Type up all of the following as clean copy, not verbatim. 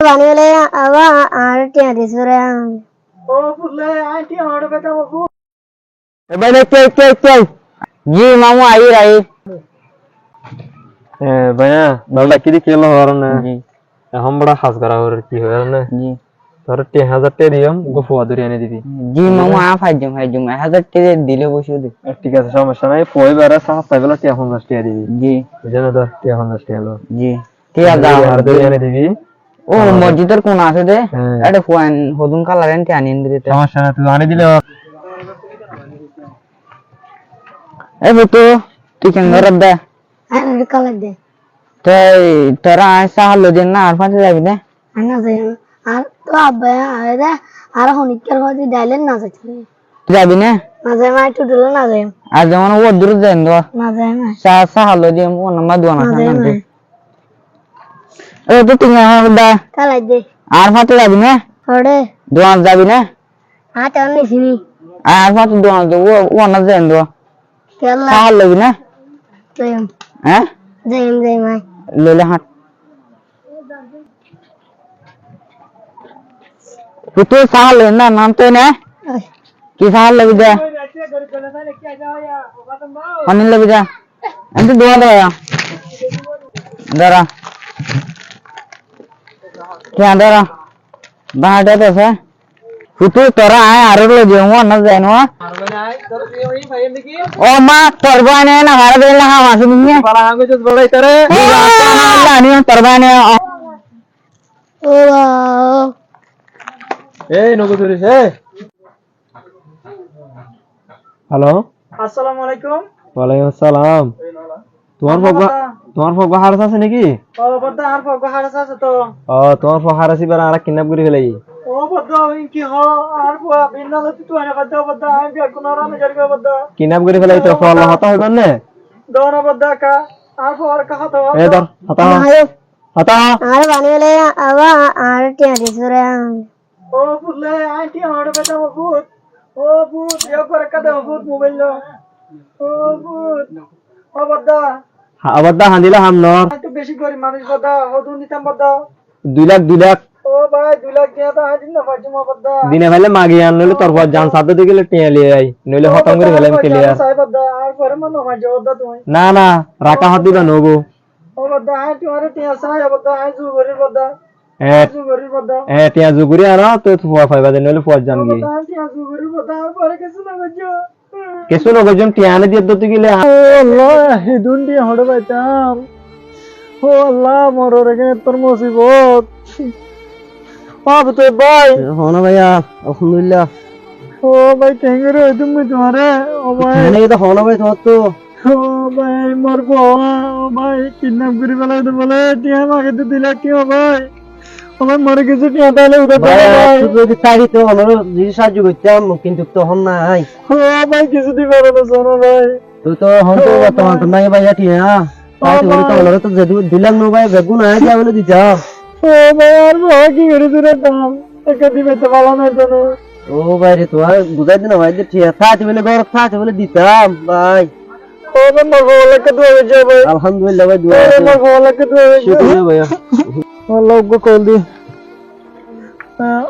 বানিলে আবা আর টিয়া দিছরে ও ফুলে আইটি হড় বেটা বাবু এবারে কে জি মামু আই রাই ভাইয়া বাবা কি খেলো আর না জি এখন বড় হাস করা আর কি হয় না জি তোর 3000 টাকা দিম গোফুয়া ধরে এনে দিবি জি মামু আ ফাইজম 1000 টাকা দিলে বসে দে ঠিক আছে সমস্যা নাই পয় বারে সাহস পাইবলা 50 টাকা দিবি জি বুঝেন তো 50 টাকা লো জি ঠিক আছে আর ধরে এনে দিবি ও মসজিদের কোন আছে দে এটা ফুয়ান হদুন কালার এনতে আনিন দিতে সমস্যা না তুই আনি দিলে এ বুতু তুই কেন ধরত দে আর কালার দে তাই তোরা আইসা হলো দিন না আর পাঁচে যাবি না আনা যাই আর তো আব্বা আরে আর হনিকের হদি ডাইলেন না যাচ্ছে যাবি না না যাই মা একটু দিলে না যাই আর যেমন ও দূর যাই দো না যাই মা সা সা হলো দিন ও নামা দোয়া না না যাই মা এ তো তুই আমার দা কালার দে আর পাঁচে যাবি না ওরে দোয়া যাবি না হাতে অন্য সিনি আর পাঁচে দোয়া দো ও না যাই দো কেলা সা হলো না যাই হ্যাঁ যাই মা লেলে হাট পুতু সাহাল না নাম তো না কি সাহাল লবি দে অনিল লবি দে এত দোয়া দে দাঁড়া কে দাঁড়া বাহাটা তো আছে পুতু তোরা আয় আর লো যে ও না যায় না ও মা তরবানে না মারা দেন না মাসু নিয়ে বালা হাঙ্গো জস বড়াই তারে আনি তরবানে ও এই নগো ধরিস হ্যালো আসসালামু আলাইকুম ওয়ালাইকুম আসসালাম তোমার ফগবা হারস আছে নাকি ও বদ্দা আর ফগো হারাস আছে তো ও তোমার ফহার আছে বার আর কিডন্যাপ করে ফেলাই ও বদ্দা কি হ আর বুয়া বিন্না লতি তুই না বদ্দা আমি বিয়া কোন রামে জরবে বদ্দা কিডন্যাপ করে ফেলাই তো ফল হতা হইব না দোনা বদ্দা কা আর ফর কা হতো এ ধর হতা হতা আর বানিলে আবা আর টিয়া দিছরে ও ফুলে আইটি হড় বেটা বাবু ও ভূত বিয়া করে কাদা ভূত মোবাইল লো ও ভূত ও বদ্দা আবার দা হান্দিলা হামনর একটু বেশি করি মানুষ বদ্দা হদু নিতাম বদ্দা 2 লাখ ও ভাই 2 লাখ দিয়া দা হাজিন না ফাজিমা বদ্দা দিনে ফেলে মাগি আন নইলে তোর পর জান সাথে দিকে টিয়া লিয়ে আই নইলে খতম করে ফেলাম ক্লিয়ার সাহেব বদ্দা আর পরে মন আমার জবদ্দা তুমি না রাকা হাত দিবা নবো ও বদ্দা আই তোমারে টিয়া সাহেব বদ্দা আই জু গরির বদ্দা জু গরির বদ্দা টিয়া জুগুরি আনো তো ফুয়া ফাইবা দে নইলে ফুয়া জান গি বদ্দা টিয়া জু গরির বদ্দা আর পরে কিছু না গজো কেসু নগজন টিয়া আনে দিয়ে তো গিলে ও আল্লাহ হে দুন্ডি হড় বাইতাম ও আল্লাহ মোর রে তোর মুসিবত বাপ তো ভাই হনা ভাইয়া আলহামদুলিল্লাহ ও ভাই কেঙ্গরে তুমি তোমারে ও ভাই এনে তো হনা ভাই তোমার তো ও ভাই মোর বাবা ও ভাই কিডন্যাপ করে ফেলাই তো বলে টিয়া মাকে তো 2 লাখ টিয়া ভাই ও ভাই মরে গেছে টিয়া তাহলে উঠে ভাই যদি চাই তো হলো যদি সাহায্য করতাম কিন্তু তখন নাই ও ভাই কিছু দিবে না শোনো ভাই তুই তো হন তো বর্তমান তো নাই ভাইয়া টিয়া তাই তো তো হলো তো যদি 2 লাখ নো ভাই বেগুন আয় যা বলে দিছা ও ভাই আর ভাই কি করে দিরে দাম একা দিবে তো ভালো না তো ও ভাই রে তোমার বুঝাই দিনা ভাই যে টিয়া থাকে বলে গরত থাকে বলে দিতাম ভাই ও ভাই মোর বাবা কে দোয়া হয়ে যাবে আলহামদুলিল্লাহ ভাই দোয়া ও মোর বাবা কে দোয়া হয়ে যাবে শুকরিয়া ভাইয়া আল্লাহ গো কল দি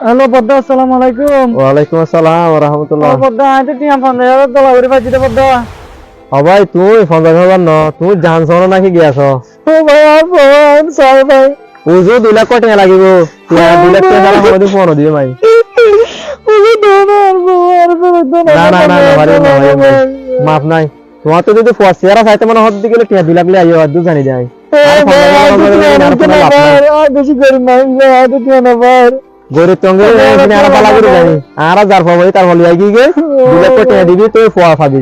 হ্যালো বদ্দা আসসালামু আলাইকুম ওয়ালাইকুম আসসালাম ওয়া রাহমাতুল্লাহ ও বদ্দা আজ টিয়া 15000 ডলার করে পাইছি বদ্দা ও ভাই তুই 50,000 ন তুই জানছ না নাকি গিয়াছ ও ভাই আর ফোন সরি ভাই ওজো 2 লাখ টাকা লাগিব তুই 2 লাখ টাকা আমাদের ফোন দিবে ভাই ওই ডলার আর না ভাই মাফ নাই তোমার তো যদি ফসিয়ারা চাইতে মানে হদ দিকে টিয়া 2 লাখ লে আইও আদু জানি যাই আর বেশি গরিব নাই আর টিয়া না ভাই গরিব তঙ্গে আর পালা করে যাই আর যার পাবো তার বলি আই কি গে 2 লাখ টাকা দিবি তুই ফোয়া পাবি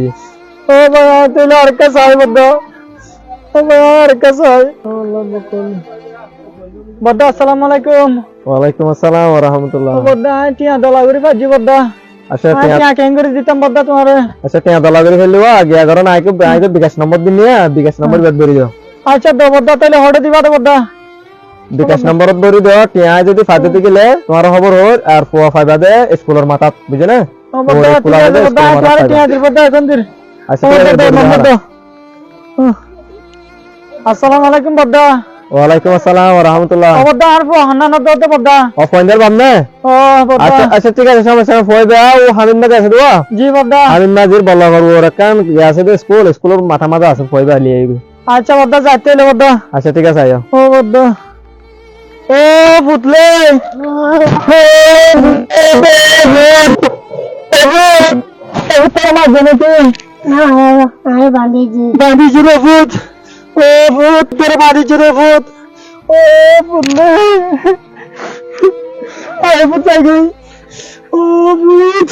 ও ভাই তাহলে আর কা চাই বদ্দা ও ভাই আর কা চাই আল্লাহ বকল বদ্দা আসসালামু আলাইকুম ওয়ালাইকুম আসসালাম ওয়া রাহমাতুল্লাহ ও বদ্দা টিয়া ডলার করে পাইছি বদ্দা আচ্ছা টিয়া কেন করে দিতাম বদ্দা তোমারে আচ্ছা টিয়া দলা করে ফেললিও আগে আগর না আইকো বিকাশ নম্বর দিন নিয়া বিকাশ নম্বর বেদ ধরি দাও আচ্ছা তো বদ্দা তাহলে হড়ে দিবা তো বদ্দা বিকাশ নম্বরত ধরি দাও টিয়া যদি ফাদে দিলে তোমার খবর হল আর ফোয়া ফাইবা দে স্কুলের মাথাত বুঝে না ও বদ্দা তোমারে টিয়া দিব বদ্দা এখন দির আচ্ছা আসসালামু আলাইকুম বদ্দা ওয়ালাইকুম আসসালাম ওয়া রাহমাতুল্লাহ। বদ্দা আর হান্না না দাও তো বদ্দা। ও ফোনদার বামনে? ও বদ্দা। আচ্ছা আচ্ছা ঠিক আছে সমস্যা না ফয় দাও ও হামিদ মাঝে আছে দাও। জি বদ্দা। হামিদ মাঝের বলা করব ওরা কান আছে তো স্কুলের মাথা মাথা আছে ফয় বা লিয়ে আইবি। আচ্ছা বদ্দা যাইতে হইলে বদ্দা। আচ্ছা ঠিক আছে আইও। ও বদ্দা। ও পুতলে। আমি বাঁধিয়েছি। বাঁধিছি রে ভূত। ও ভূত তোর বাঁধিছি রে ভূত। ও পুতলে। আরে ভূত যাই গই। ও ভূত।